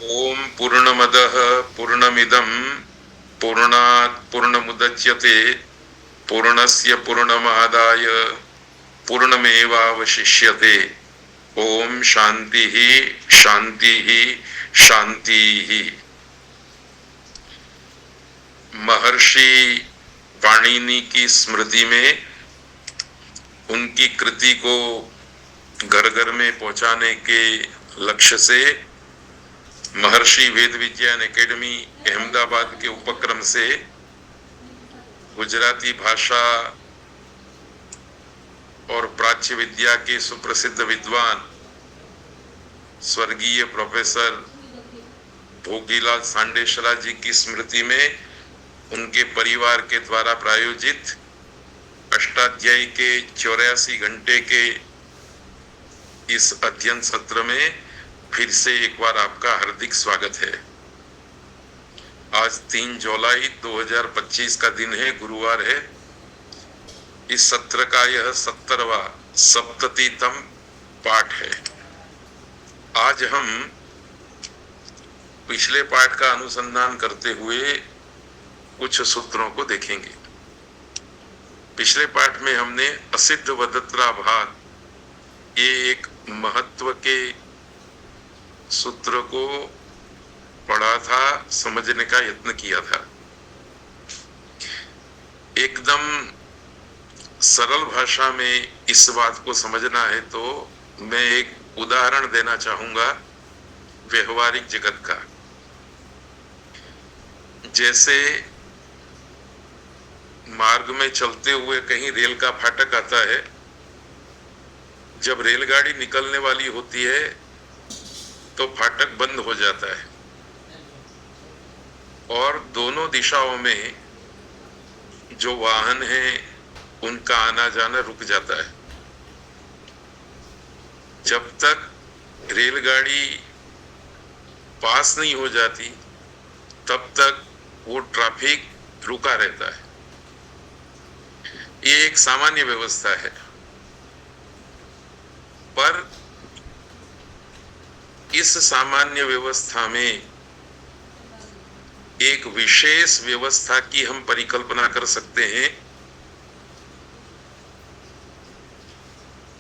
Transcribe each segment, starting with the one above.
ओम पूर्णमदः पूर्णमिदं पूर्णात् पूर्णमुदच्यते पूर्णस्य पूर्णमादाय पूर्णमेवावशिष्यते। ओम शांति ही शांति ही शांति ही। महर्षि पाणिनि की स्मृति में उनकी कृति को घर घर में पहुंचाने के लक्ष्य से महर्षि वेद विज्ञान एकेडमी अहमदाबाद के उपक्रम से गुजराती भाषा और प्राच्य विद्या के सुप्रसिद्ध विद्वान स्वर्गीय प्रोफेसर भोगीलाल सांडेसरा जी की स्मृति में उनके परिवार के द्वारा प्रायोजित अष्टाध्यायी के 84 घंटे के इस अध्ययन सत्र में फिर से एक बार आपका हार्दिक स्वागत है। आज 3 जुलाई 2025 का दिन है, गुरुवार है। इस सत्र का यह 70वां सप्ततितम पाठ है। आज हम पिछले पाठ का अनुसंधान करते हुए कुछ सूत्रों को देखेंगे। पिछले पाठ में हमने असिद्ध वदत्रा भाग ये एक महत्व के सूत्र को पढ़ा था, समझने का यत्न किया था। एकदम सरल भाषा में इस बात को समझना है तो मैं एक उदाहरण देना चाहूंगा व्यवहारिक जगत का। जैसे मार्ग में चलते हुए कहीं रेल का फाटक आता है, जब रेलगाड़ी निकलने वाली होती है तो फाटक बंद हो जाता है और दोनों दिशाओं में जो वाहन हैं उनका आना जाना रुक जाता है। जब तक रेलगाड़ी पास नहीं हो जाती तब तक वो ट्रैफिक रुका रहता है। ये एक सामान्य व्यवस्था है, पर इस सामान्य व्यवस्था में एक विशेष व्यवस्था की हम परिकल्पना कर सकते हैं।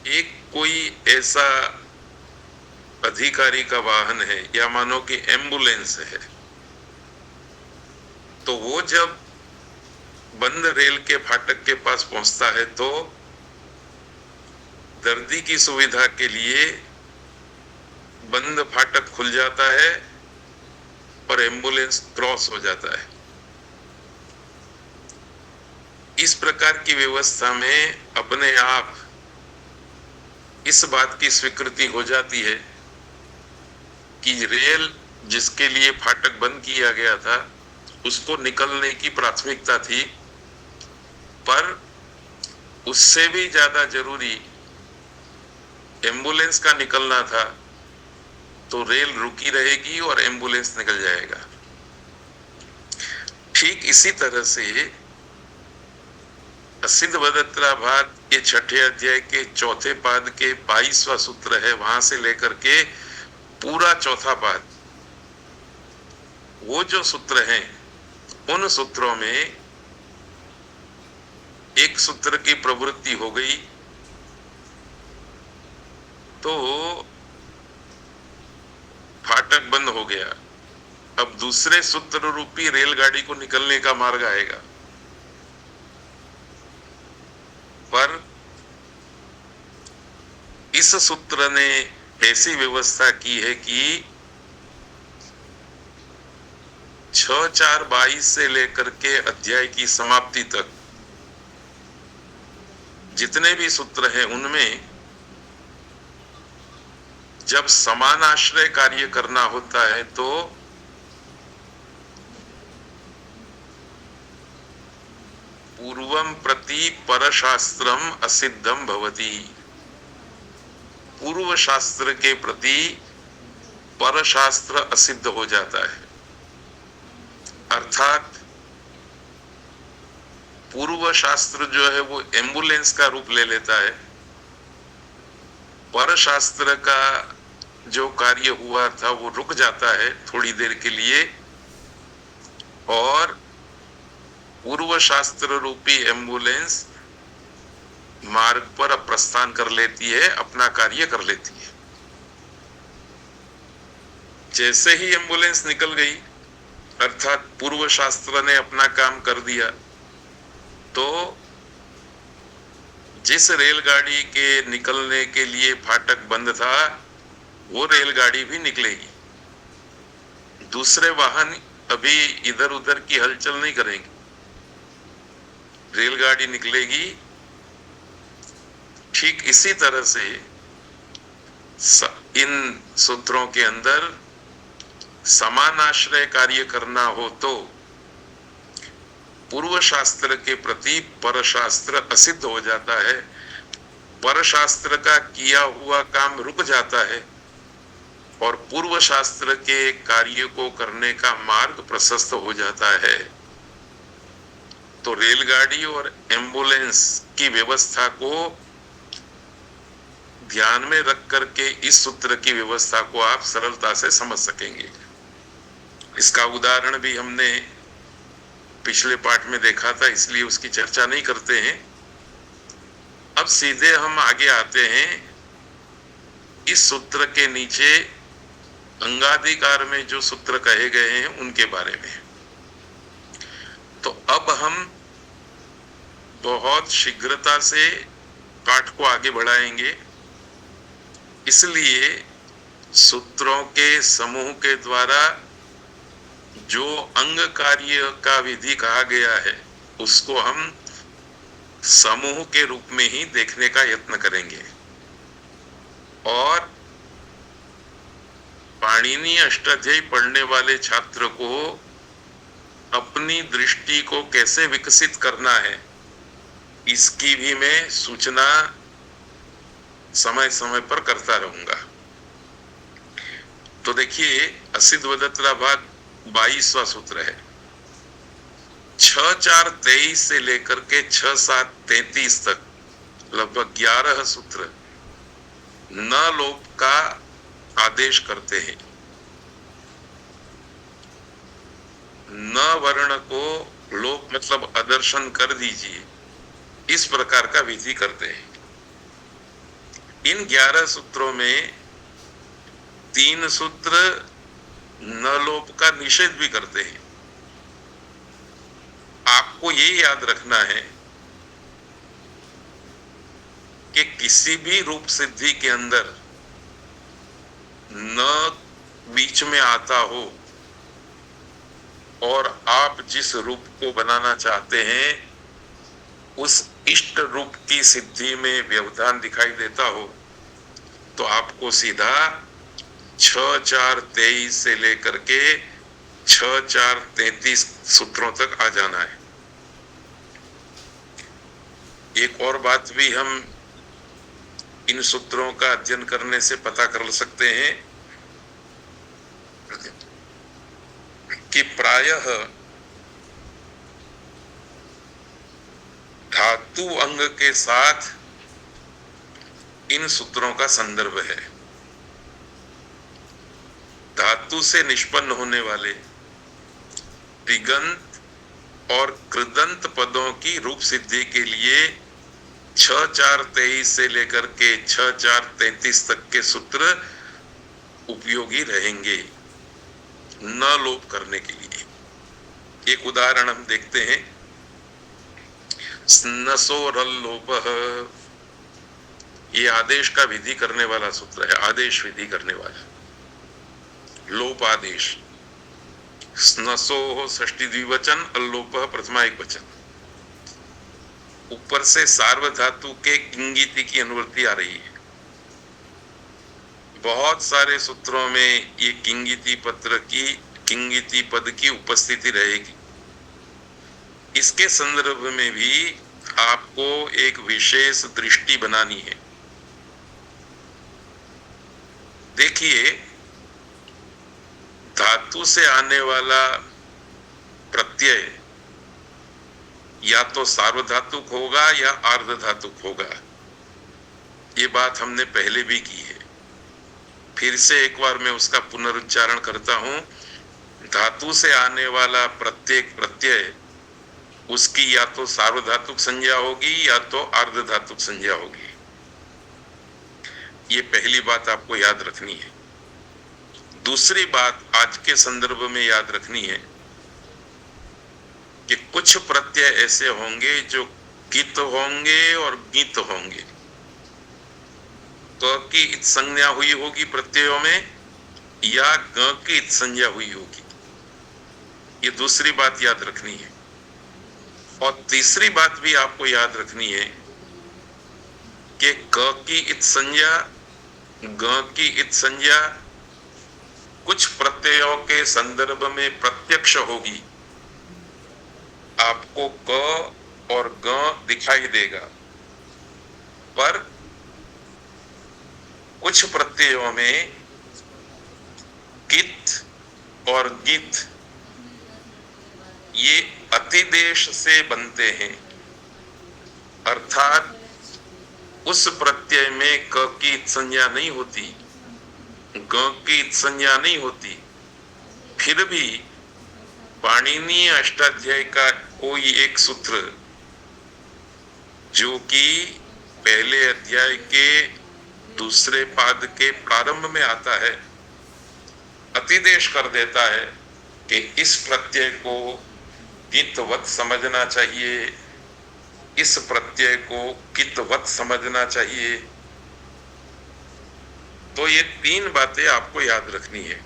एक कोई ऐसा अधिकारी का वाहन है या मानो कि एम्बुलेंस है, तो वो जब बंद रेल के फाटक के पास पहुंचता है तो दर्दी की सुविधा के लिए बंद फाटक खुल जाता है और एम्बुलेंस क्रॉस हो जाता है। इस प्रकार की व्यवस्था में अपने आप इस बात की स्वीकृति हो जाती है कि रेल जिसके लिए फाटक बंद किया गया था उसको निकलने की प्राथमिकता थी, पर उससे भी ज्यादा जरूरी एम्बुलेंस का निकलना था, तो रेल रुकी रहेगी और एम्बुलेंस निकल जाएगा। ठीक इसी तरह से असिद्ध वदत्रा भाग के 6ठे अध्याय के 4थे पाद के 22वां सूत्र है, वहां से लेकर के पूरा 4था पाद, वो जो सूत्र हैं उन सूत्रों में एक सूत्र की प्रवृत्ति हो गई तो फाटक बंद हो गया। अब दूसरे सूत्र रूपी रेलगाड़ी को निकलने का मार्ग आएगा, पर इस सूत्र ने ऐसी व्यवस्था की है कि 6-4-22 से लेकर के अध्याय की समाप्ति तक जितने भी सूत्र हैं उनमें जब समान आश्रय कार्य करना होता है तो पूर्वम प्रति परशास्त्रम असिद्धम भवति, पूर्व शास्त्र के प्रति परशास्त्र असिद्ध हो जाता है। अर्थात पूर्व शास्त्र जो है वो एम्बुलेंस का रूप ले लेता है, पर शास्त्र का जो कार्य हुआ था वो रुक जाता है थोड़ी देर के लिए और पूर्व शास्त्र रूपी एम्बुलेंस मार्ग पर प्रस्थान कर लेती है, अपना कार्य कर लेती है। जैसे ही एम्बुलेंस निकल गई अर्थात पूर्व शास्त्र ने अपना काम कर दिया, तो जिस रेलगाड़ी के निकलने के लिए फाटक बंद था वो रेलगाड़ी भी निकलेगी। दूसरे वाहन अभी इधर उधर की हलचल नहीं करेंगे, रेलगाड़ी निकलेगी। ठीक इसी तरह से इन सूत्रों के अंदर समान आश्रय कार्य करना हो तो पूर्व शास्त्र के प्रति पर शास्त्र असिद्ध हो जाता है, पर शास्त्र का किया हुआ काम रुक जाता है और पूर्व शास्त्र के कार्य को करने का मार्ग प्रशस्त हो जाता है। तो रेलगाड़ी और एम्बुलेंस की व्यवस्था को ध्यान में रख करके इस सूत्र की व्यवस्था को आप सरलता से समझ सकेंगे। इसका उदाहरण भी हमने पिछले पाठ में देखा था, इसलिए उसकी चर्चा नहीं करते हैं। अब सीधे हम आगे आते हैं इस सूत्र के नीचे अंगाधिकार में जो सूत्र कहे गए हैं उनके बारे में। तो अब हम बहुत शीघ्रता से पाठ को आगे बढ़ाएंगे, इसलिए सूत्रों के समूह के द्वारा जो अंग कार्य का विधि कहा गया है उसको हम समूह के रूप में ही देखने का यत्न करेंगे और पाणिनि अष्टाध्यायी पढ़ने वाले छात्र को अपनी दृष्टि को कैसे विकसित करना है इसकी भी मैं सूचना समय समय पर करता रहूंगा। तो देखिए, असिद्वदत्रा भाग 22वां सूत्र है। 6-4-23 से लेकर के 6-7-33 तक लगभग 11 सूत्र न लोप का आदेश करते हैं, न वर्ण को लोप मतलब अदर्शन कर दीजिए, इस प्रकार का विधि करते हैं। इन 11 सूत्रों में 3 सूत्र न लोप का निषेध भी करते हैं। आपको ये याद रखना है कि किसी भी रूप सिद्धि के अंदर न बीच में आता हो और आप जिस रूप को बनाना चाहते हैं उस इष्ट रूप की सिद्धि में व्यवधान दिखाई देता हो तो आपको सीधा 6-4-23 से लेकर के 6-4-33 सूत्रों तक आ जाना है। एक और बात भी हम इन सूत्रों का अध्ययन करने से पता कर सकते हैं कि प्रायः धातु अंग के साथ इन सूत्रों का संदर्भ है। धातु से निष्पन्न होने वाले तिगंत और कृदंत पदों की रूप सिद्धि के लिए 6-4-23 से लेकर के 6-4-33 तक के सूत्र उपयोगी रहेंगे न लोप करने के लिए। एक उदाहरण हम देखते हैं, स्नसोरल लोपः, ये आदेश का विधि करने वाला सूत्र है, आदेश विधि करने वाला लोप आदेश। स्नसो षष्ठी द्विवचन, अल्लोपः प्रथमा एक वचन। ऊपर से सार्वधातु के किंगिति की अनुवृत्ति आ रही है। बहुत सारे सूत्रों में ये किंगिति पद की उपस्थिति रहेगी। इसके संदर्भ में भी आपको एक विशेष दृष्टि बनानी है। देखिए, धातु से आने वाला प्रत्यय या तो सार्वधातुक होगा या अर्धधातुक होगा, ये बात हमने पहले भी की है। फिर से एक बार मैं उसका पुनरुच्चारण करता हूं। धातु से आने वाला प्रत्येक प्रत्यय उसकी या तो सार्वधातुक संज्ञा होगी या तो अर्धधातुक संज्ञा होगी। ये पहली बात आपको याद रखनी है। दूसरी बात आज के संदर्भ में याद रखनी है कि कुछ प्रत्यय ऐसे होंगे जो कित होंगे और गीत होंगे। क की इत संज्ञा हुई होगी प्रत्ययों में या ग की इत संज्ञा हुई होगी। ये दूसरी बात याद रखनी है। और तीसरी बात भी आपको याद रखनी है कि क की इत संज्ञा ग की इत संज्ञा कुछ प्रत्ययों के संदर्भ में प्रत्यक्ष होगी। आपको क और ग दिखाई देगा, पर कुछ प्रत्ययों में कित और गित ये अतिदेश से बनते हैं, अर्थात उस प्रत्यय में क की संज्ञा नहीं होती, ग की संज्ञा नहीं होती। फिर भी पाणिनीय अष्टाध्यायी का कोई एक सूत्र जो कि पहले अध्याय के दूसरे पाद के प्रारंभ में आता है, अतिदेश कर देता है कि इस प्रत्यय को कितवत समझना चाहिए, इस प्रत्यय को कितवत समझना चाहिए। तो ये तीन बातें आपको याद रखनी है।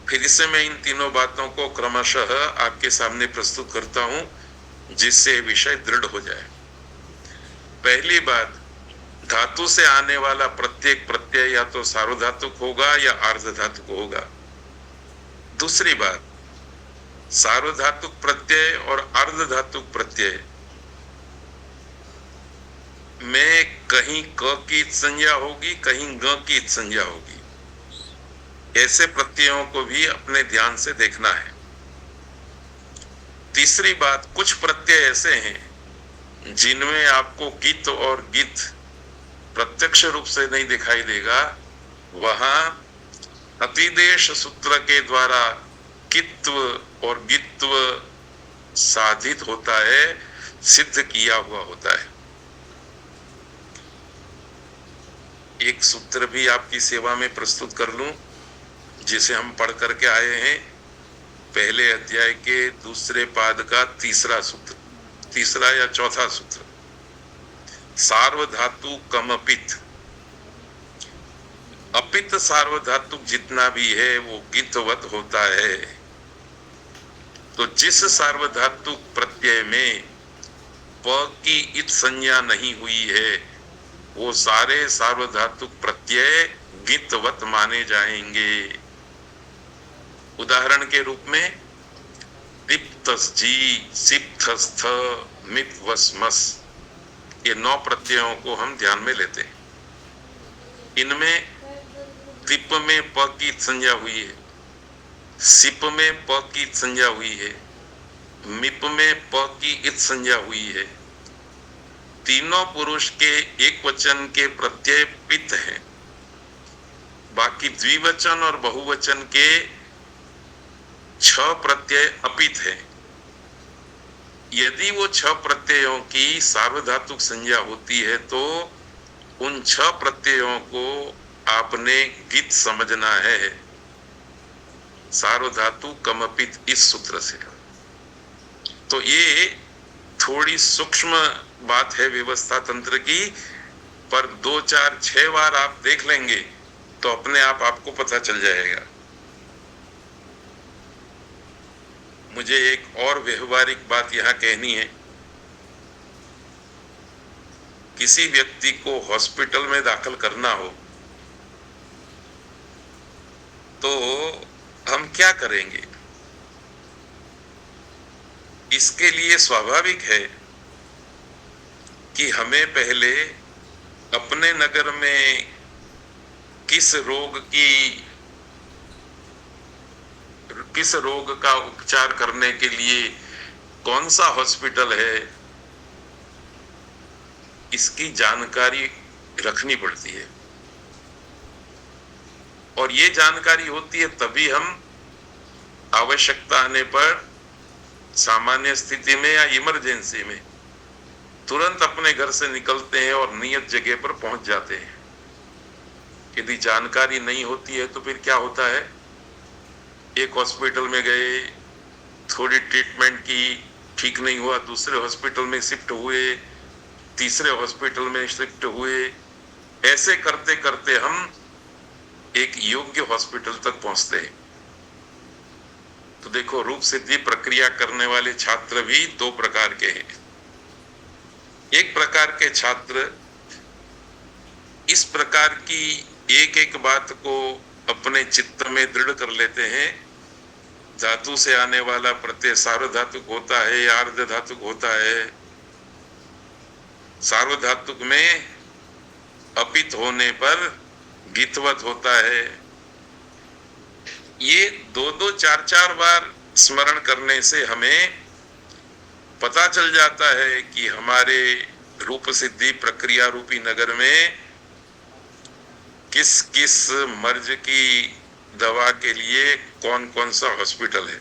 फिर से मैं इन तीनों बातों को क्रमशः आपके सामने प्रस्तुत करता हूं, जिससे विषय दृढ़ हो जाए। पहली बात, धातु से आने वाला प्रत्येक प्रत्यय या तो सार्वधातुक होगा या अर्धधातुक होगा। दूसरी बात, सार्वधातुक प्रत्यय और अर्धधातुक प्रत्यय में कहीं क की संज्ञा होगी, कहीं ग की संज्ञा होगी। ऐसे प्रत्ययों को भी अपने ध्यान से देखना है। तीसरी बात, कुछ प्रत्यय ऐसे हैं जिनमें आपको कित और गित प्रत्यक्ष रूप से नहीं दिखाई देगा, वहां अतिदेश सूत्र के द्वारा कित्व और गित्व साधित होता है, सिद्ध किया हुआ होता है। एक सूत्र भी आपकी सेवा में प्रस्तुत कर लूं, जिसे हम पढ़ करके आए हैं, पहले अध्याय के दूसरे पाद का तीसरा सूत्र, तीसरा या चौथा सूत्र, सार्वधातु कम अपित। अपित सार्वधातुक जितना भी है वो गितवत होता है। तो जिस सार्वधातुक प्रत्यय में प की इत संज्ञा नहीं हुई है, वो सारे सार्वधातुक प्रत्यय गितवत माने जाएंगे। उदाहरण के रूप में तिप्तस्जी, सिप्तस्थ, मिप्वस्मस, ये 9 प्रत्ययों को हम ध्यान में लेते हैं। इनमें तिप में प की संज्ञा हुई है, सिप में प की संज्ञा हुई है, मिप में प की इत संज्ञा हुई है। तीनों पुरुष के एक वचन के प्रत्यय पित हैं, बाकी द्विवचन और बहुवचन के 6 प्रत्यय अपित हैं। यदि वो 6 प्रत्ययों की सार्वधातुक संज्ञा होती है तो उन 6 प्रत्ययों को आपने गित समझना है, सार्वधातु कमपित, इस सूत्र से। तो ये थोड़ी सूक्ष्म बात है व्यवस्था तंत्र की, पर 2, 4, 6 बार आप देख लेंगे तो अपने आप आपको पता चल जाएगा। मुझे एक और व्यवहारिक बात यहां कहनी है। किसी व्यक्ति को हॉस्पिटल में दाखिल करना हो तो हम क्या करेंगे? इसके लिए स्वाभाविक है कि हमें पहले अपने नगर में किस रोग का उपचार करने के लिए कौन सा हॉस्पिटल है, इसकी जानकारी रखनी पड़ती है। और ये जानकारी होती है तभी हम आवश्यकता आने पर सामान्य स्थिति में या इमरजेंसी में तुरंत अपने घर से निकलते हैं और नियत जगह पर पहुंच जाते हैं। यदि जानकारी नहीं होती है तो फिर क्या होता है, एक हॉस्पिटल में गए, थोड़ी ट्रीटमेंट की, ठीक नहीं हुआ, दूसरे हॉस्पिटल में शिफ्ट हुए, तीसरे हॉस्पिटल में शिफ्ट हुए, ऐसे करते करते हम एक योग्य हॉस्पिटल तक पहुंचते हैं। तो देखो, रूप सिद्धि प्रक्रिया करने वाले छात्र भी दो प्रकार के हैं। एक प्रकार के छात्र इस प्रकार की एक एक बात को अपने चित्त में दृढ़ कर लेते हैं। धातु से आने वाला प्रत्यय सार्वधातुक होता है या अर्ध धातुक होता है। सार्वधातुक में अपित होने पर गीतवत होता है। ये दो दो चार चार बार स्मरण करने से हमें पता चल जाता है कि हमारे रूप सिद्धि प्रक्रिया रूपी नगर में किस किस मर्ज की दवा के लिए कौन कौन सा हॉस्पिटल है।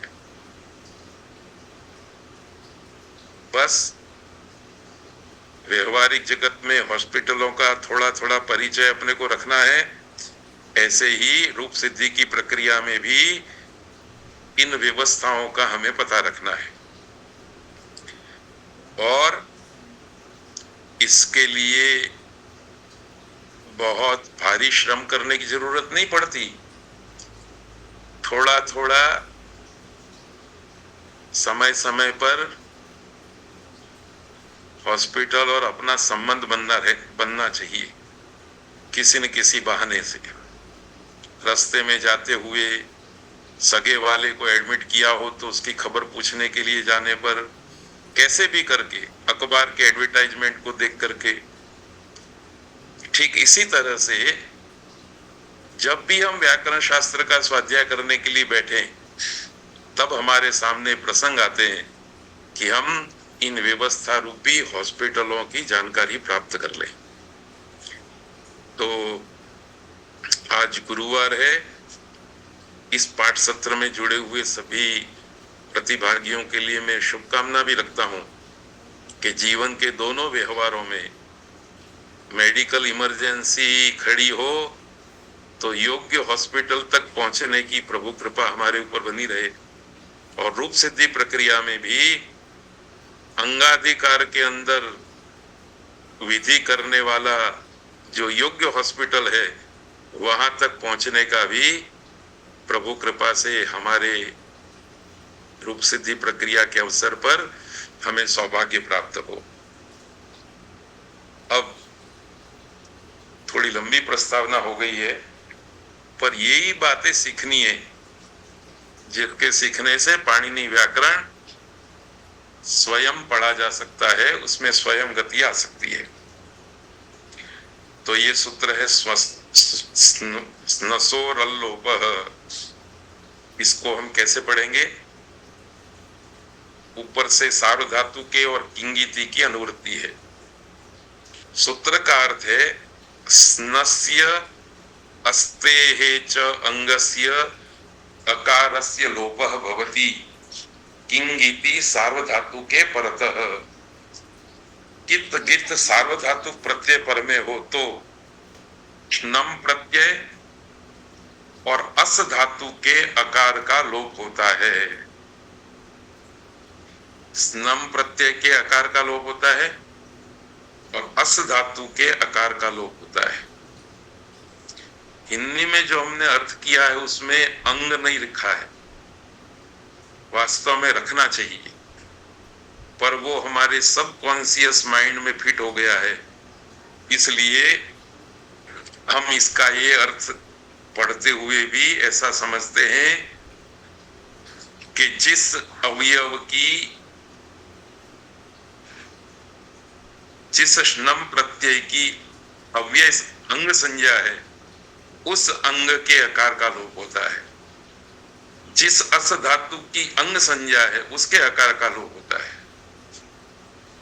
बस व्यवहारिक जगत में हॉस्पिटलों का थोड़ा थोड़ा परिचय अपने को रखना है, ऐसे ही रूप सिद्धि की प्रक्रिया में भी इन व्यवस्थाओं का हमें पता रखना है। और इसके लिए बहुत भारी श्रम करने की जरूरत नहीं पड़ती। थोड़ा थोड़ा समय समय पर हॉस्पिटल और अपना संबंध बनना चाहिए। किसी न किसी बहाने से रास्ते में जाते हुए सगे वाले को एडमिट किया हो तो उसकी खबर पूछने के लिए जाने पर, कैसे भी करके, अखबार के एडवर्टाइजमेंट को देख करके। ठीक इसी तरह से जब भी हम व्याकरण शास्त्र का स्वाध्याय करने के लिए बैठे, तब हमारे सामने प्रसंग आते हैं कि हम इन व्यवस्था रूपी हॉस्पिटलों की जानकारी प्राप्त कर लें। तो आज गुरुवार है। इस पाठ सत्र में जुड़े हुए सभी प्रतिभागियों के लिए मैं शुभकामना भी रखता हूं कि जीवन के दोनों व्यवहारों में मेडिकल इमरजेंसी खड़ी हो तो योग्य हॉस्पिटल तक पहुंचने की प्रभु कृपा हमारे ऊपर बनी रहे। और रूप सिद्धि प्रक्रिया में भी अंगाधिकार के अंदर विधि करने वाला जो योग्य हॉस्पिटल है, वहां तक पहुंचने का भी प्रभु कृपा से हमारे रूप सिद्धि प्रक्रिया के अवसर पर हमें सौभाग्य प्राप्त हो। अब थोड़ी लंबी प्रस्तावना हो गई है, पर यही बातें सीखनी है जिनके सीखने से पाणिनि व्याकरण स्वयं पढ़ा जा सकता है, उसमें स्वयं गति आ सकती है। तो ये सूत्र है स्नसोरल्लोपः। इसको हम कैसे पढ़ेंगे? ऊपर से सार्वधातु के और किंगिति की अनुवृत्ति है। सूत्र का अर्थ है स्नस्य अस्तेः च अंगस्य अकारस्य लोपः भवति किंगिति सार्वधातु के परतः। कित गित सार्वधातु प्रत्यय पर में हो तो नम प्रत्यय और अस धातु के अकार का लोप होता है। स्नम प्रत्यय के अकार का लोप होता है और अस धातु के अकार का लोप होता है। हिंदी में जो हमने अर्थ किया है उसमें अंग नहीं लिखा है, वास्तव में रखना चाहिए, पर वो हमारे सबकॉन्शियस माइंड में फिट हो गया है। इसलिए हम इसका ये अर्थ पढ़ते हुए भी ऐसा समझते हैं कि जिस अवयव की, जिस नम प्रत्यय की अव्यय अंग संज्ञा है, उस अंग के अकार का लोप होता है। जिस अस धातु की अंग संज्ञा है उसके आकार का लोप होता है।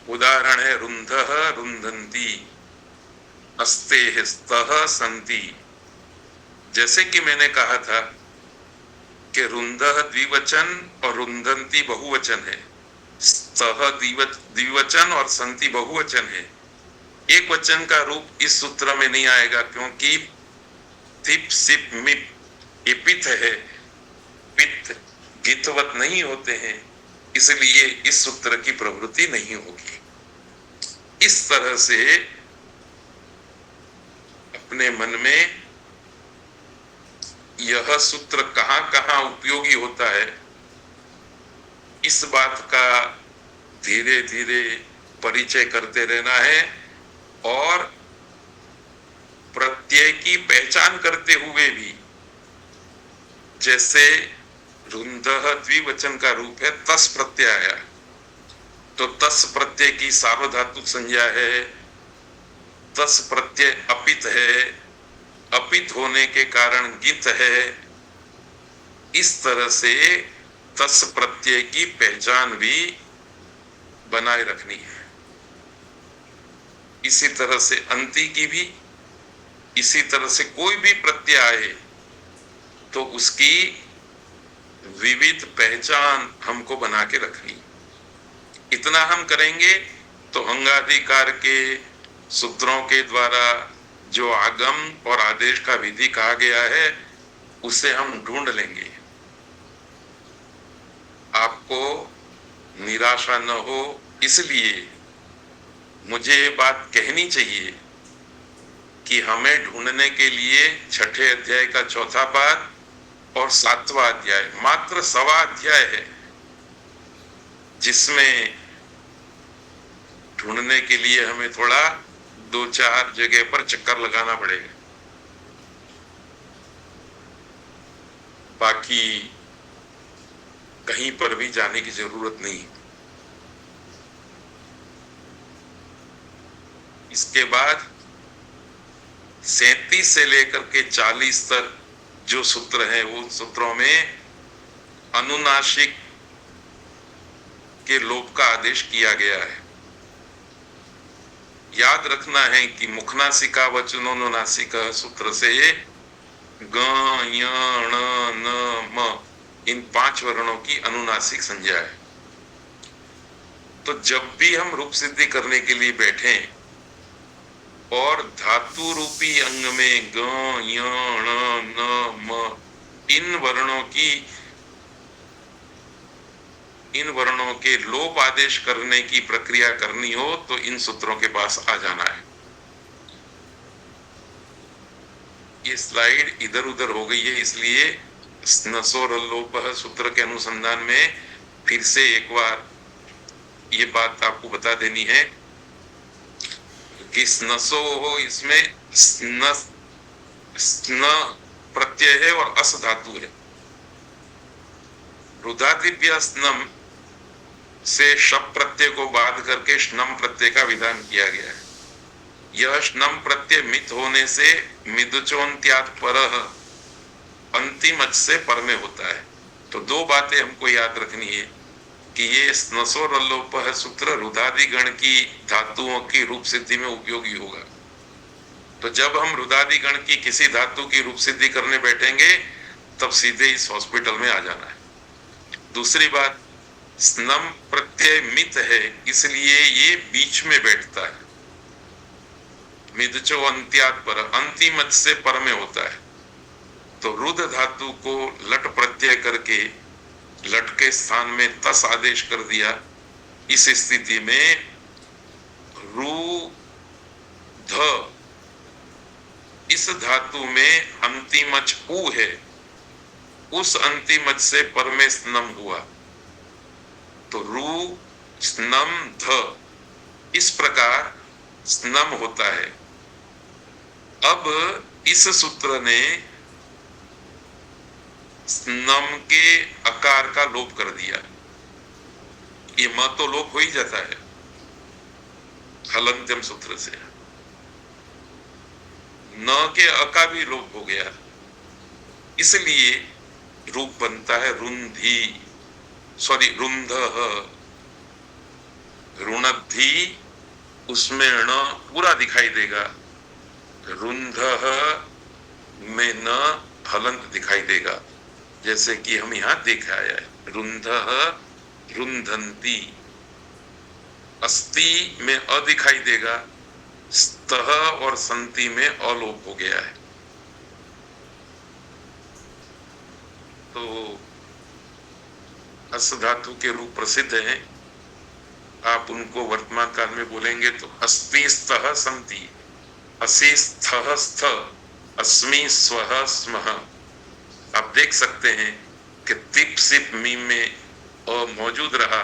उदाहरण है रुंधः रुंधन्ति, अस्तेः स्तः सन्ति। जैसे कि मैंने कहा था कि रुंधः द्विवचन और रुंधंती बहुवचन है, सह द्विवचन और संति बहुवचन है। एक वचन का रूप इस सूत्र में नहीं आएगा क्योंकि थिप सिप मिप ये पित्त है, पित्त गीतवत नहीं होते हैं, इसलिए इस सूत्र की प्रवृत्ति नहीं होगी। इस तरह से अपने मन में यह सूत्र कहां कहां उपयोगी होता है, इस बात का धीरे धीरे परिचय करते रहना है और प्रत्यय की पहचान करते हुए भी, जैसे रुंधः द्विवचन का रूप है तस् प्रत्यय आया, तो तस् प्रत्यय की सार्वधातुक संज्ञा है, तस् प्रत्यय अपित है, अपित होने के कारण गित है। इस तरह से तस् प्रत्यय की पहचान भी बनाए रखनी है। इसी तरह से अंति की भी, इसी तरह से कोई भी प्रत्यय आए तो उसकी विविध पहचान हमको बना के रखनी। इतना हम करेंगे तो अंगाधिकार के सूत्रों के द्वारा जो आगम और आदेश का विधि कहा गया है उसे हम ढूंढ लेंगे। आपको निराशा न हो इसलिए मुझे ये बात कहनी चाहिए कि हमें ढूंढने के लिए छठे अध्याय का चौथा पाद और सातवां अध्याय, मात्र सवा अध्याय है, जिसमें ढूंढने के लिए हमें थोड़ा 2-4 जगह पर चक्कर लगाना पड़ेगा। बाकी कहीं पर भी जाने की जरूरत नहीं। इसके बाद 37 से लेकर के 40 तक जो सूत्र हैं, वो सूत्रों में अनुनासिक के लोप का आदेश किया गया है। याद रखना है कि मुखनासिका वचनोनुनासिक सूत्र से ग य ण न म इन 5 वर्णों की अनुनासिक संज्ञा है। तो जब भी हम रूप सिद्धि करने के लिए बैठें और धातु रूपी अंग में ग य ण न म इन वर्णों के लोप आदेश करने की प्रक्रिया करनी हो तो इन सूत्रों के पास आ जाना है। ये स्लाइड इधर उधर हो गई है, इसलिए स्नसोर लोपः सूत्र के अनुसंधान में फिर से एक बार ये बात आपको बता देनी है कि स्नसो हो, इसमें स्न प्रत्यय है और अस धातु है। रुधादिव्य स्नम से शप प्रत्यय को बाध करके श्नम प्रत्यय का विधान किया गया है। यह श्नम प्रत्यय मित होने से मिदचोन्त्यात् परः अंतिम अच से पर में होता है। तो 2 बातें हमको याद रखनी है कि ये स्नसोर लोपः सूत्र रुधादि गण की धातुओं की रूप सिद्धि में उपयोगी होगा। तो जब हम रुधादि गण की किसी धातु की रूप सिद्धि करने बैठेंगे तब सीधे इस हॉस्पिटल में आ जाना है। दूसरी बात, स्नम प्रत्यय मित है इसलिए ये बीच में बैठता है। मिदचो अंत्यात् पर, अंतिम अच से पर में होता है। तो रुध धातु को लट प्रत्यय करके लट के स्थान में तस आदेश कर दिया। इस स्थिति में रु ध, इस धातु में अंतिम अच उ है, उस अंतिम अच से पर में स्नम हुआ तो रु स्नम ध, इस प्रकार स्नम होता है। अब इस सूत्र ने स्नम के अकार का लोप कर दिया। ये म तो लोप हो ही जाता है हलंत्यम सूत्र से, न के अका भी लोप हो गया, इसलिए रूप बनता है रुंधी, सॉरी रुंधः, रुणद्धि, उसमें ण पूरा दिखाई देगा। रुंधः में न हलंत दिखाई देगा, जैसे कि हम यहाँ देखा है रुंधः रुंधंती, अस्ति में अ दिखाई देगा, स्तः और संति में अलोप हो गया है। तो अस धातु के रूप प्रसिद्ध हैं, आप उनको वर्तमान काल में बोलेंगे तो अस्ति स्तः संति, असि स्थः स्थ, अस्मि स्वः स्मः। आप देख सकते हैं कि तिप सिप मीम में अ मौजूद रहा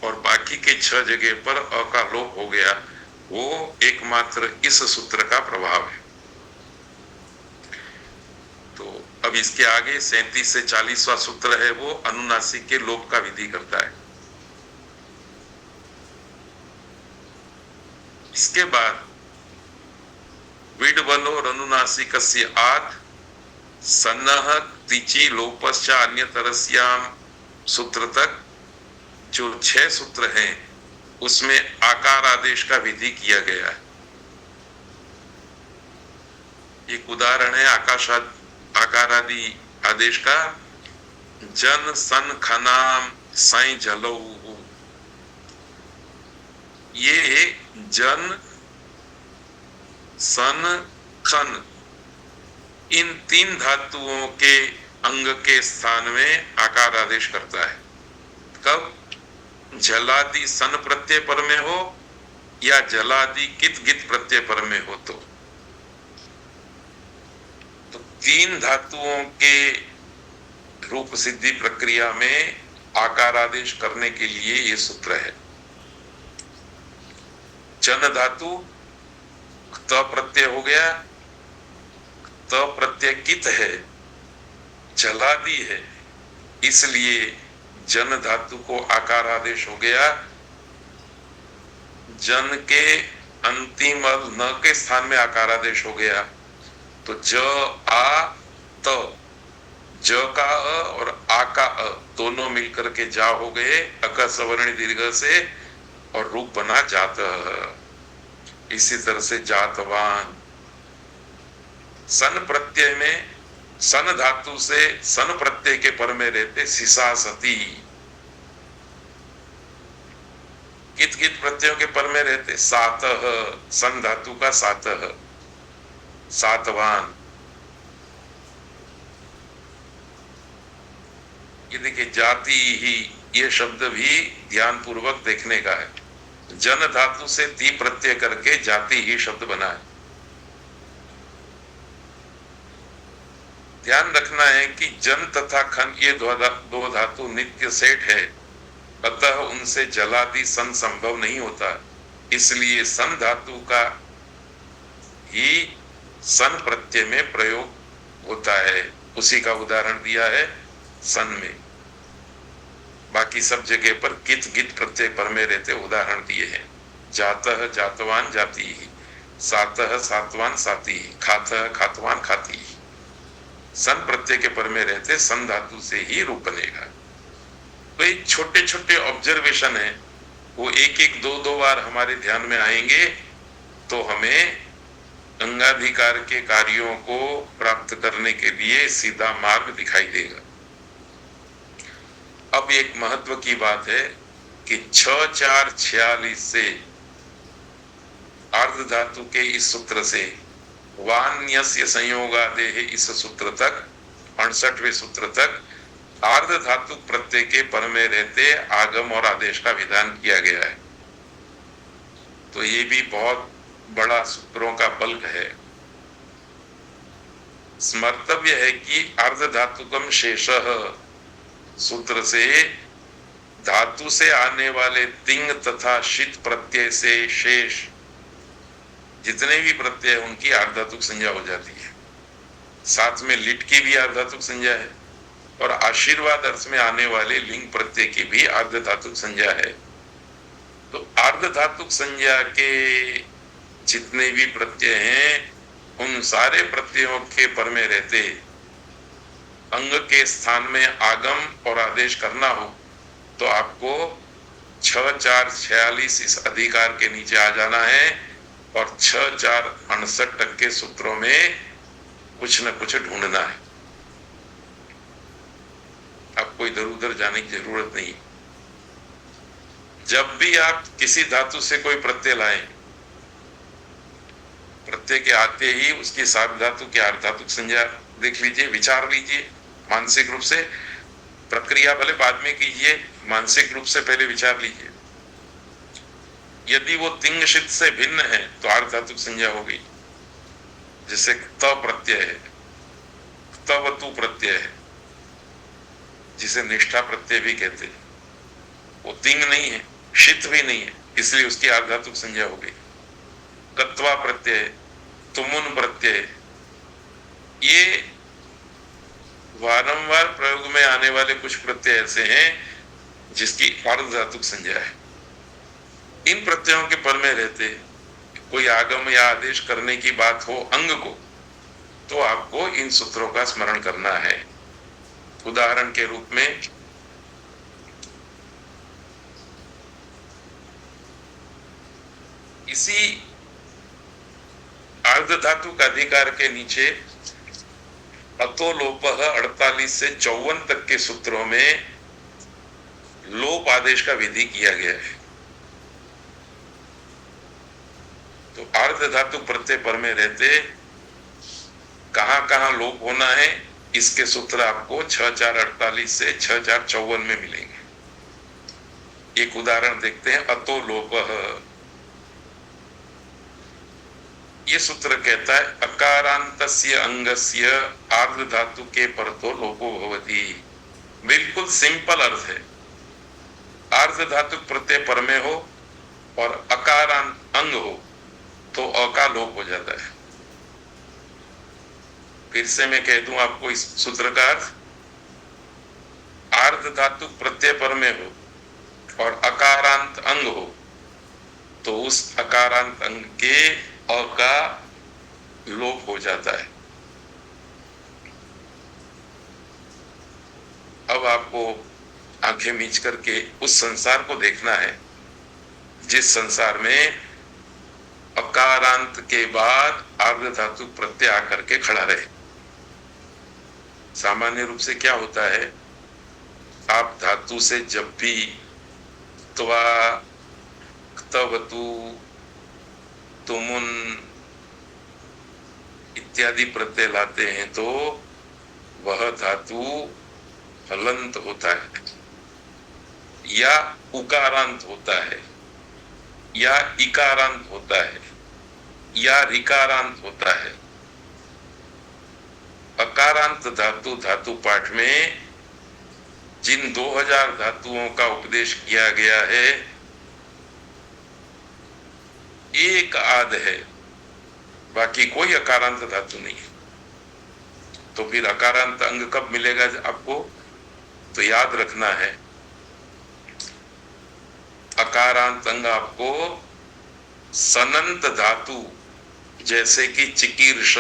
और बाकी के 6 जगह पर अ का लोप हो गया। वो एकमात्र इस सूत्र का प्रभाव है। तो अब इसके आगे 37 से 40वां सूत्र है, वो अनुनासिक के लोप का विधि करता है। इसके बाद विडवलो अनुनासिकस्य आद सन्नह तिचि लोपश्च अन्यतरस्याम सूत्र तक जो 6 सूत्र हैं उसमें आकार आदेश का विधि किया गया है। एक उदाहरण है आकार आदि आदेश का, जन सन खनाम साई जलो। ये जन सन खन इन 3 धातुओं के अंग के स्थान में आकार आदेश करता है। कब? जलादि सन प्रत्यय पर में हो या जलादि कित गित प्रत्यय पर में हो। तो 3 धातुओं के रूप सिद्धि प्रक्रिया में आकार आदेश करने के लिए ये सूत्र है। जन धातु त प्रत्यय हो गया, त प्रत्यय कित है, जलादि है, इसलिए जन धातु को आकार आदेश हो गया। जन के अंतिम न के स्थान में आकार आदेश हो गया, तो ज आ त, ज का अ और आ का अ दोनों मिलकर के जा हो गए अक सवर्ण दीर्घ से, और रूप बना जात। इसी तरह से जातवान। सन प्रत्यय में सन धातु से सन प्रत्यय के पर में रहते सिसासती, कित कित प्रत्ययों के पर में रहते सातः, सन धातु का सातः, सातवान। ये देखिए जाति ही, ये शब्द भी ध्यान पूर्वक देखने का है। जन धातु से ती प्रत्यय करके जाति ही शब्द बना है। ध्यान रखना है कि जन तथा खन ये दो धातु नित्य सेठ है, अतः उनसे जलादि सन संभव नहीं होता, इसलिए सन धातु का ही सन प्रत्यय में प्रयोग होता है। उसी का उदाहरण दिया है सन में। बाकी सब जगह पर कित गित प्रत्यय पर में रहते उदाहरण दिए हैं। जातः जातवान जाति, सातः सातवान साति, खातः खातवान खाती। सन प्रत्यय के पर में रहते सन धातु से ही रूप बनेगा। तो ये छोटे छोटे ऑब्जर्वेशन है, वो एक एक दो दो बार हमारे ध्यान में आएंगे तो हमें अंगाधिकार के कार्यों को प्राप्त करने के लिए सीधा मार्ग दिखाई देगा। अब एक महत्व की बात है कि 6-4-46 से अर्ध धातु के इस सूत्र से वान्यस्य संयोगादेः इस सूत्र तक 68वें सूत्र तक आर्ध धातु प्रत्यय के पर में रहते आगम और आदेश का विधान किया गया है। तो ये भी बहुत बड़ा सूत्रों का बल्क है। स्मर्तव्य है कि अर्ध धातुकम शेषः सूत्र से धातु से आने वाले तिंग तथा शित प्रत्यय से शेष जितने भी प्रत्यय उनकी आर्धातुक संज्ञा हो जाती है। साथ में लिट की भी आर्धातुक संज्ञा है और आशीर्वाद अर्थ में आने वाले लिंग प्रत्यय की भी आर्धातुक संज्ञा है। तो आर्धातुक संज्ञा के जितने भी प्रत्यय हैं उन सारे प्रत्ययों के पर में रहते अंग के स्थान में आगम और आदेश करना हो तो आपको 6-4-46 इस अधिकार के नीचे आ जाना है और 6-4-68 के सूत्रों में कुछ न कुछ ढूंढना है। आपको इधर उधर जाने की जरूरत नहीं। जब भी आप किसी धातु से कोई प्रत्यय लाएं, प्रत्यय के आते ही उसकी साध धातु की अर्धातुक संज्ञा देख लीजिए, विचार लीजिए मानसिक रूप से। प्रक्रिया भले बाद में कीजिए, मानसिक रूप से पहले विचार लीजिए। यदि वो तिंग शित से भिन्न है तो अर्धातुक संज्ञा हो गई। जैसे त प्रत्यय है, तवतु प्रत्यय है, जिसे निष्ठा प्रत्यय भी कहते हैं, वो तिंग नहीं है, शित भी नहीं है, इसलिए उसकी अर्धातुक संज्ञा हो गई। कत्वा प्रत्यय, तुमुन प्रत्यय, ये वारंवार प्रयोग में आने वाले कुछ प्रत्यय ऐसे हैं जिसकी अर्धातुक संज्ञा है। इन प्रत्ययों के पर में रहते कोई आगम या आदेश करने की बात हो अंग को, तो आपको इन सूत्रों का स्मरण करना है। उदाहरण के रूप में इसी अर्ध धातु का अधिकार के नीचे अतो लोप 48 से 54 तक के सूत्रों में लोप आदेश का विधि किया गया है। तो अर्ध धातु प्रत्यय पर में रहते कहां कहां लोप होना है, इसके सूत्र आपको 6448 से 6454 में मिलेंगे। एक उदाहरण देखते हैं। अतो लोप, ये सूत्र कहता है अकारांतस्य अंगस्य आर्ध धातु के परतो लोपो भवति। बिल्कुल सिंपल अर्थ है। आर्ध धातु प्रत्यय पर में हो और अकारांत अंग हो तो अ का लोप हो जाता है। फिर से मैं कह दूं आपको इस सूत्र का अर्थ। आर्ध धातु प्रत्यय पर में हो और अकारांत अंग हो तो उस अकारांत अंग के अ का लोप हो जाता है। अब आपको आंखें मीच करके उस संसार को देखना है जिस संसार में अकारांत के बाद आर्ध धातु प्रत्यय आकर के खड़ा रहे। सामान्य रूप से क्या होता है, आप धातु से जब भी त्वा, तवतु, तुमुन इत्यादि प्रत्यय लाते हैं तो वह धातु हलंत होता है या उकारांत होता है या इकारांत होता है या रिकारांत होता है। अकारांत धातु धातु पाठ में जिन 2000 धातुओं का उपदेश किया गया है, एक आध है, बाकी कोई अकारांत धातु नहीं है। तो फिर अकारांत अंग कब मिलेगा आपको, तो याद रखना है अकारांत अंग आपको सनंत धातु जैसे कि चिकीर्ष,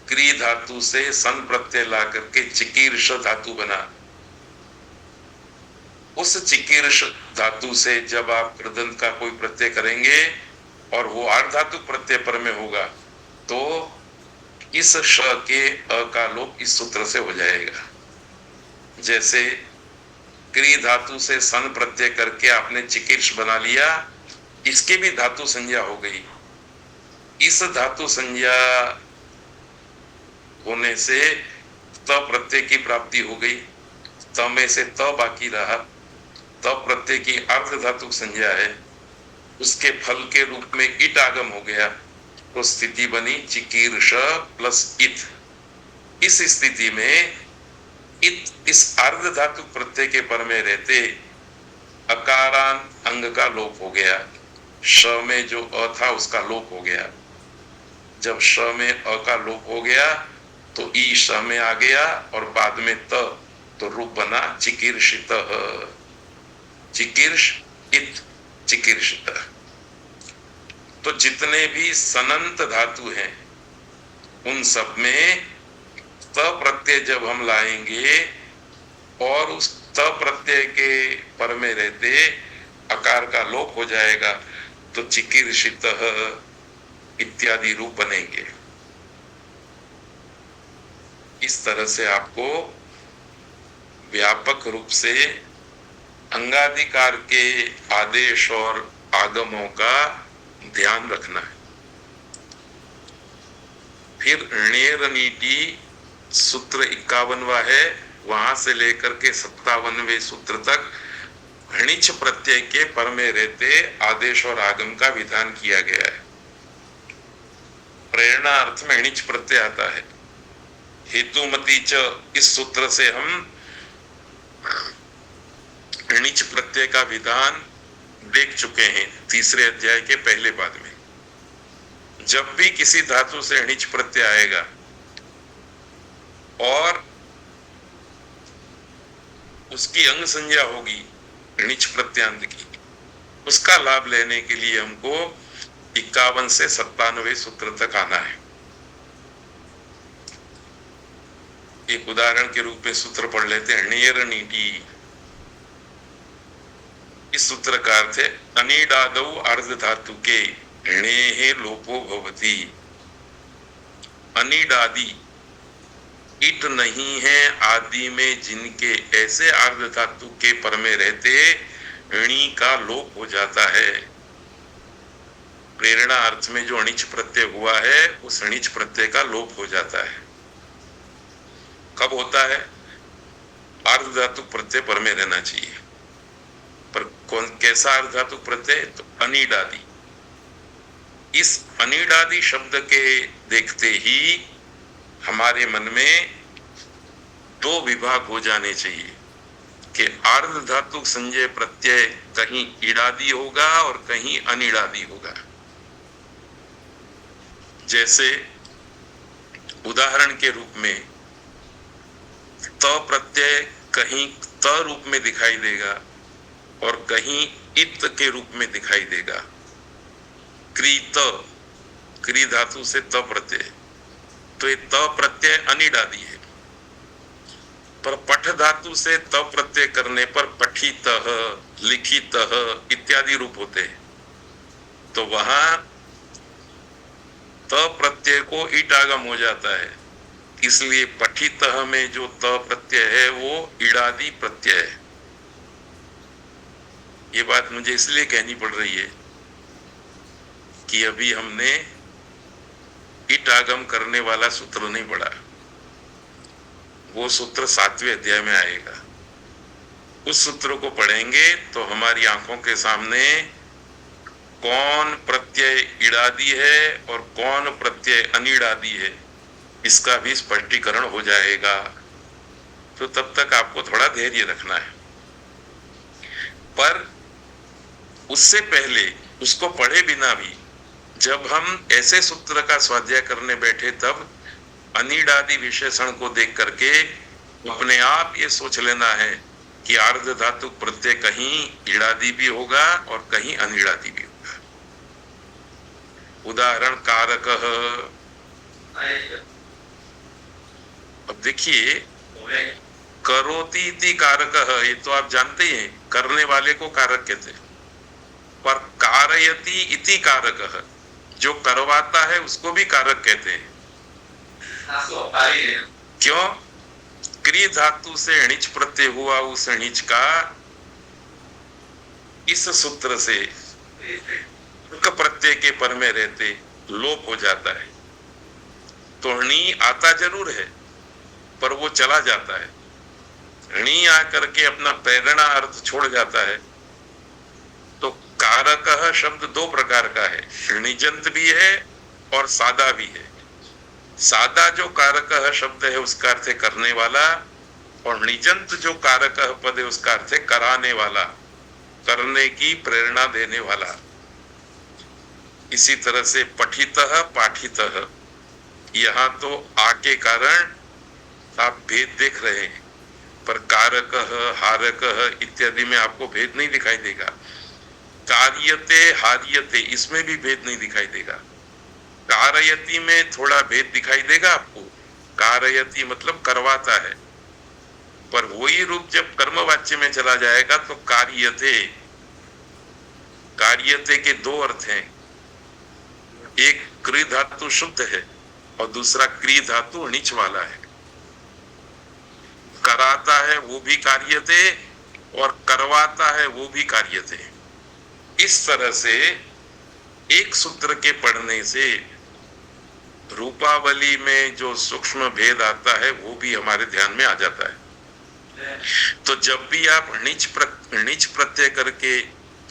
क्री धातु से सन प्रत्यय ला करके चिकीर्ष धातु बना। उस चिकीर्ष धातु से जब आप कृदंत का कोई प्रत्यय करेंगे और वो अर्धातु प्रत्यय पर में होगा तो इस श के अ का लोप इस सूत्र से हो जाएगा। जैसे क्री धातु से सन प्रत्यय करके आपने चिकीर्ष बना लिया, इसके भी धातु संज्ञा हो गई। इस धातु संज्ञा होने से त प्रत्यय की प्राप्ति हो गई। त में से त बाकी रहा, त प्रत्यय की अर्ध धातु संज्ञा है, उसके फल के रूप में इट आगम हो गया तो स्थिति बनी चिकीर्ष प्लस इत। इस स्थिति में इत इस अर्ध धातु प्रत्यय के पर में रहते अकारांत अंग का लोप हो गया। श में जो अ था उसका लोप हो गया। जब श में अ का लोप हो गया तो ई श में आ गया और बाद में त, तो रूप बना चिकीर्षित, चिकीर्ष इत चिकीर्षित। तो जितने भी सनंत धातु हैं उन सब में त प्रत्यय जब हम लाएंगे और उस त प्रत्यय के पर में रहते अकार का लोप हो जाएगा तो चिकीर्षित इत्यादि रूप बनेंगे। इस तरह से आपको व्यापक रूप से अंगाधिकार के आदेश और आगमों का ध्यान रखना है। फिर णेर नीति सूत्र 51वां है, वहां से लेकर के 57वें सूत्र तक णिच प्रत्यय के पर में रहते आदेश और आगम का विधान किया गया है। प्रेरणा अर्थ में णिच प्रत्यय आता है। हेतुमती च, इस सूत्र से हम णिच प्रत्यय का विधान देख चुके हैं तीसरे अध्याय के पहले पाद में। जब भी किसी धातु से णिच प्रत्यय आएगा और उसकी अंग संज्ञा होगी णिच प्रत्यांत की, उसका लाभ लेने के लिए हमको 51 से 97वें सूत्र तक आना है। एक उदाहरण के रूप में सूत्र पढ़ लेते हैं। णेर नीति, इस सूत्र का अर्थ है अनिडादौ अर्ध धातु के णेः लोपो भवति। अनिडादि इट नहीं है आदि में जिनके ऐसे अर्ध धातु के पर में रहते णी का लोप हो जाता है। प्रेरणा अर्थ में जो अणिच प्रत्यय हुआ है उस अणिच प्रत्यय का लोप हो जाता है। कब होता है? अर्ध धातु प्रत्यय पर में रहना चाहिए। पर कौन कैसा अर्ध धातु प्रत्यय? तो अनिडादि। इस अनिडादि शब्द के देखते ही हमारे मन में दो विभाग हो जाने चाहिए कि अर्ध धातु संजय प्रत्यय कहीं इडादि होगा और कहीं अनिडादि होगा। जैसे उदाहरण के रूप में त प्रत्यय कहीं त रूप में दिखाई देगा और कहीं इत के रूप में दिखाई देगा। क्रीत, क्री धातु से त प्रत्यय, तो ये त प्रत्यय अनिडादि है। पर पठ धातु से त प्रत्यय करने पर पठितः, लिखितः इत्यादि रूप होते हैं, तो वहां त प्रत्यय को ईट आगम हो जाता है। इसलिए पठितः में जो त प्रत्यय है वो ईडादि प्रत्यय है। ये बात मुझे इसलिए कहनी पड़ रही है कि अभी हमने ईट आगम करने वाला सूत्र नहीं पढ़ा। वो सूत्र 7वें अध्याय में आएगा। उस सूत्र को पढ़ेंगे तो हमारी आंखों के सामने कौन प्रत्यय इडादि है और कौन प्रत्यय अनिडादि है इसका भी स्पष्टीकरण हो जाएगा। तो तब तक आपको थोड़ा धैर्य रखना है। पर उससे पहले उसको पढ़े बिना भी जब हम ऐसे सूत्र का स्वाध्याय करने बैठे तब अनिडादि विशेषण को देख करके अपने आप ये सोच लेना है कि अर्ध धातु प्रत्यय कहीं इडादि भी होगा और कहीं अनिडादि भी होगा। उदाहरण कारकः। अब देखिए, करोति इति कारकः, ये तो आप जानते ही हैं, करने वाले को कारक कहते हैं। पर कारयति इति कारकः, जो करवाता है उसको भी कारक कहते हैं। क्यों? क्री धातु से णिच प्रत्यय हुआ, उस णिच का इस सूत्र से क प्रत्यय के पर में रहते लोप हो जाता है। तो णी आता जरूर है पर वो चला जाता है। णी आकर के अपना प्रेरणा अर्थ छोड़ जाता है। तो कारकः शब्द दो प्रकार का है, णिजंत भी है और सादा भी है। सादा जो कारकः शब्द है उसका अर्थ है करने वाला, और णिजंत जो कारकः पद है उसका अर्थ है कराने वाला, करने की प्रेरणा देने वाला। इसी तरह से पठितः पाठितः, यहाँ तो आ के कारण आप भेद देख रहे हैं, पर कारकः हारकः इत्यादि में आपको भेद नहीं दिखाई देगा। कार्यते हार्यते इसमें भी भेद नहीं दिखाई देगा। कारयति में थोड़ा भेद दिखाई देगा आपको। कारयति मतलब करवाता है, पर वही रूप जब कर्मवाच्य में चला जाएगा तो कार्यते, कार्यते के दो अर्थ हैं। एक क्री धातु शुद्ध है और दूसरा क्री धातु णिच वाला है। कराता है वो भी कार्यते और करवाता है वो भी कार्यते। इस तरह से एक सूत्र के पढ़ने से रूपावली में जो सूक्ष्म भेद आता है वो भी हमारे ध्यान में आ जाता है। तो जब भी आप णिच प्रत्यय करके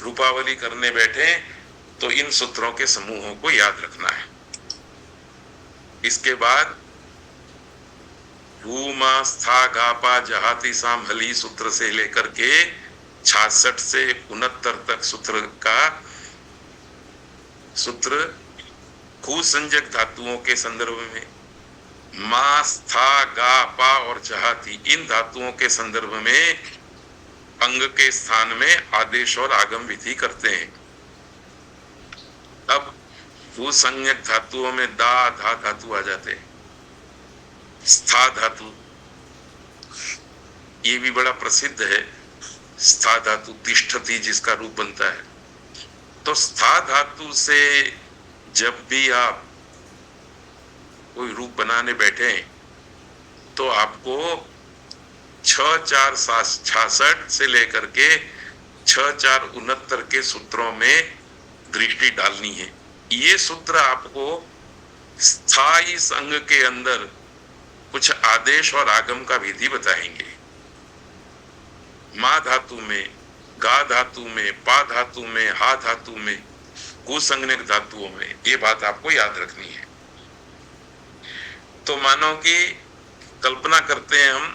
रूपावली करने बैठे तो इन सूत्रों के समूहों को याद रखना है। इसके बाद भूमा स्था गापा जहाती साम हली सूत्र से लेकर के 66 से 69 तक सूत्र का सूत्र खू संजक धातुओं के संदर्भ में, मा स्था गा पा और जहाती इन धातुओं के संदर्भ में अंग के स्थान में आदेश और आगम विधि करते हैं। अब भू संज्ञक धातुओं में दा धा धातु आ जाते हैं। स्था धातु ये भी बड़ा प्रसिद्ध है। स्था धातु तिष्ठति जिसका रूप बनता है। तो स्था धातु से जब भी आप कोई रूप बनाने बैठे तो आपको 6-4-66 से लेकर के 6-4-69 के सूत्रों में दृष्टि डालनी है। ये सूत्र आपको स्थायी अंग के अंदर कुछ आदेश और आगम का विधि बताएंगे। मा धातु में, गा धातु में, पा धातु में, हा धातु में, कुसंज्ञक धातुओं में ये बात आपको याद रखनी है। तो मानो कि कल्पना करते हैं हम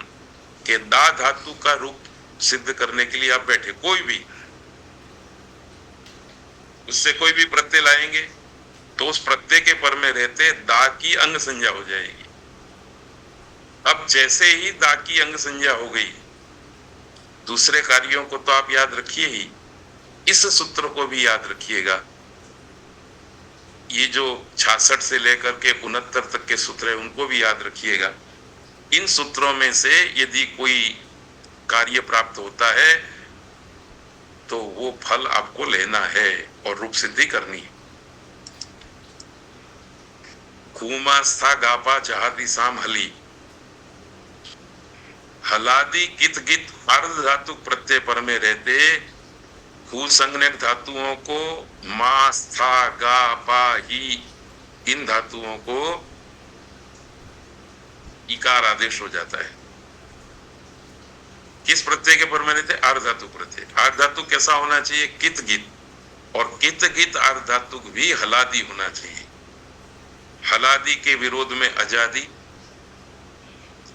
कि दा धातु का रूप सिद्ध करने के लिए आप बैठे, कोई भी उससे कोई भी प्रत्यय लाएंगे तो उस प्रत्यय के पर में रहते दा की अंग संज्ञा हो जाएगी। अब जैसे ही दा की अंग संज्ञा हो गई, दूसरे कार्यों को तो आप याद रखिए ही, इस सूत्र को भी याद रखिएगा। ये जो 66 से लेकर के 69 तक के सूत्र है उनको भी याद रखिएगा। इन सूत्रों में से यदि कोई कार्य प्राप्त होता है तो वो फल आपको लेना है और रूप सिद्धि करनी है। खूमा स्था गापा जहादी साम हली, हलादी कित गित अर्ध धातु प्रत्यय पर में रहते खू संज्ञक धातुओं को मा स्था गा पा ही इन धातुओं को इकार आदेश हो जाता है। किस प्रत्यय के पर में रहते? अर्ध धातु प्रत्यय। अर्ध धातु कैसा होना चाहिए? कित गित, और कित गित अर्ध धातु भी हलादी होना चाहिए। हलादी के विरोध में अजादी,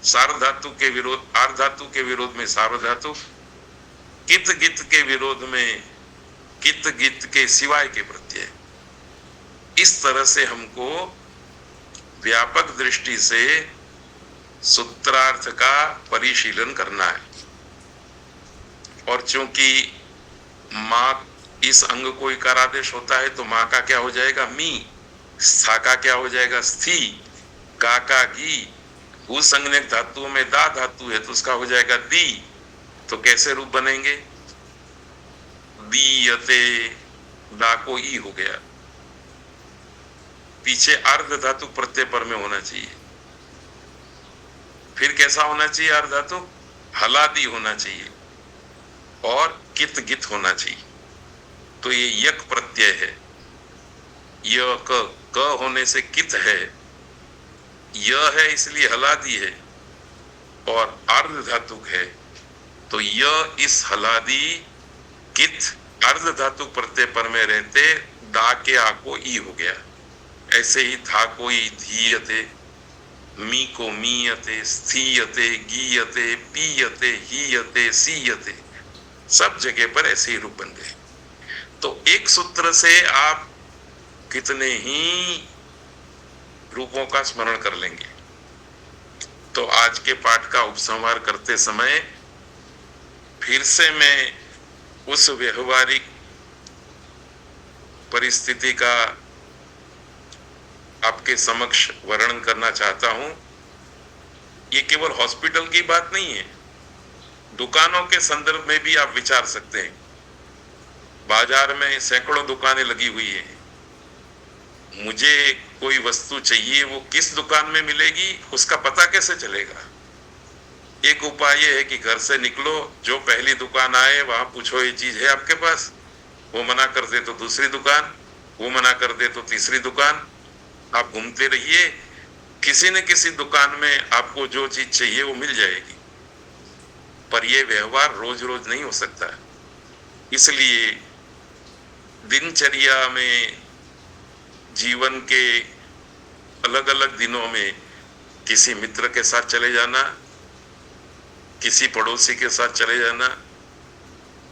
सार्व धातु के विरोध, अर्ध धातु के विरोध में सार्व धातु, कित गित के विरोध में कित गित के सिवाय के प्रत्यय। इस तरह से हमको व्यापक दृष्टि से सूत्रार्थ का परिशीलन करना है। और चूंकि मां इस अंग को इकार आदेश होता है तो मां का क्या हो जाएगा? मी। स्था का क्या हो जाएगा? स्थि। गा का गी। भू संज्ञक धातुओं में दा धातु है तो उसका हो जाएगा दी। तो कैसे रूप बनेंगे? दीयते, दा को ई हो गया। पीछे अर्ध धातु प्रत्यय पर में होना चाहिए। फिर कैसा होना चाहिए? अर्ध धातु हलादी होना चाहिए और कित गित होना चाहिए। तो ये यक प्रत्यय है। य क होने से कित है, य है इसलिए हलादी है और अर्ध धातुक है। तो य इस हलादी कित अर्ध धातु प्रत्यय पर में रहते दा के आ को ई हो गया। ऐसे ही था को ई धीयते, मी को मीयते, स्थीयते, गीयते, पीयते, हीयते, सीयते, सब जगह पर ऐसे ही रूप बन गए। तो एक सूत्र से आप कितने ही रूपों का स्मरण कर लेंगे। तो आज के पाठ का उपसंहार करते समय फिर से मैं उस व्यवहारिक परिस्थिति का आपके समक्ष वर्णन करना चाहता हूं। ये केवल हॉस्पिटल की बात नहीं है, दुकानों के संदर्भ में भी आप विचार सकते हैं। बाजार में सैकड़ों दुकानें लगी हुई हैं। मुझे कोई वस्तु चाहिए, वो किस दुकान में मिलेगी उसका पता कैसे चलेगा? एक उपाय ये है कि घर से निकलो, जो पहली दुकान आए वहां पूछो ये चीज है आपके पास, वो मना कर दे तो दूसरी दुकान, वो मना कर दे तो तीसरी दुकान, आप घूमते रहिए, किसी न किसी दुकान में आपको जो चीज चाहिए वो मिल जाएगी। पर यह व्यवहार रोज रोज नहीं हो सकता, इसलिए दिनचर्या में, जीवन के अलग अलग दिनों में किसी मित्र के साथ चले जाना, किसी पड़ोसी के साथ चले जाना,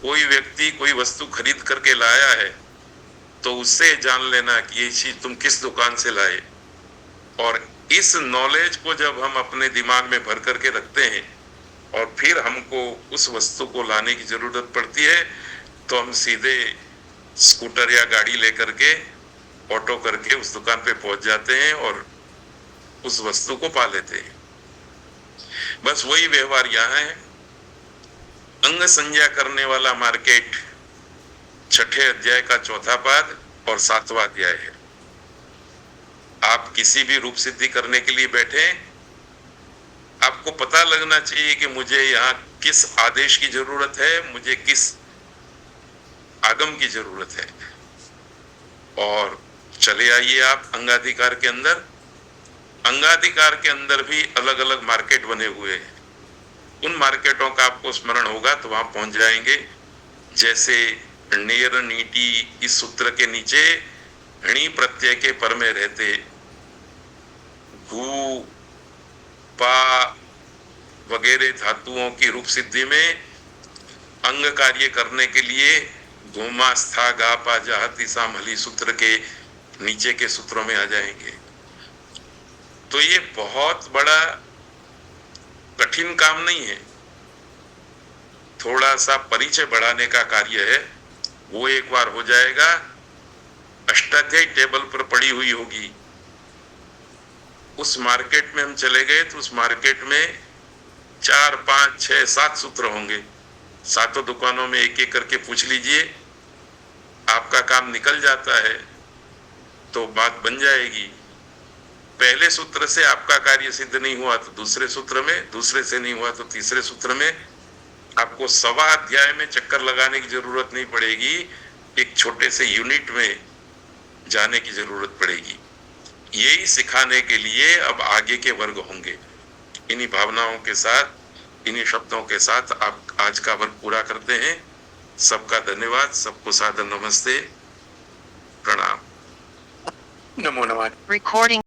कोई व्यक्ति कोई वस्तु खरीद करके लाया है तो उससे जान लेना कि ये चीज तुम किस दुकान से लाए। और इस नॉलेज को जब हम अपने दिमाग में भर करके रखते हैं और फिर हमको उस वस्तु को लाने की जरूरत पड़ती है तो हम सीधे स्कूटर या गाड़ी लेकर के, ऑटो करके उस दुकान पे पहुंच जाते हैं और उस वस्तु को पा लेते हैं। बस वही व्यवहार यहाँ है। अंग संज्ञा करने वाला मार्केट 6ठे अध्याय का 4था पाद और 7वां अध्याय है। आप किसी भी रूप सिद्धि करने के लिए बैठे, आपको पता लगना चाहिए कि मुझे यहाँ किस आदेश की जरूरत है, मुझे किस आगम की जरूरत है, और चले आइए आप अंगाधिकार के अंदर। अंगाधिकार के अंदर भी अलग अलग मार्केट बने हुए हैं, उन मार्केटों का आपको स्मरण होगा तो वहां पहुंच जाएंगे। जैसे नेर नीति इस सूत्र के नीचे णी प्रत्यय के पर में रहते घू पा वगैरह धातुओं की रूप सिद्धि में अंग कार्य करने के लिए घूमा स्था गा पा जाहती साम हली सूत्र के नीचे के सूत्रों में आ जाएंगे। तो ये बहुत बड़ा कठिन काम नहीं है, थोड़ा सा परिचय बढ़ाने का कार्य है। वो एक बार हो जाएगा, अष्टाध्यायी टेबल पर पड़ी हुई होगी। उस मार्केट में हम चले गए तो उस मार्केट में 4, 5, 6, 7 सूत्र होंगे। सातों दुकानों में एक एक करके पूछ लीजिए, आपका काम निकल जाता है तो बात बन जाएगी। पहले सूत्र से आपका कार्य सिद्ध नहीं हुआ तो दूसरे सूत्र में, दूसरे से नहीं हुआ तो तीसरे सूत्र में। आपको सवा अध्याय में चक्कर लगाने की जरूरत नहीं पड़ेगी, एक छोटे से यूनिट में जाने की जरूरत पड़ेगी। यही सिखाने के लिए अब आगे के वर्ग होंगे। इन्हीं भावनाओं के साथ, इन्हीं शब्दों के साथ आप आज का वर्ग पूरा करते हैं। सबका धन्यवाद, सबको सादर नमस्ते, प्रणाम। नमो नमः। Recording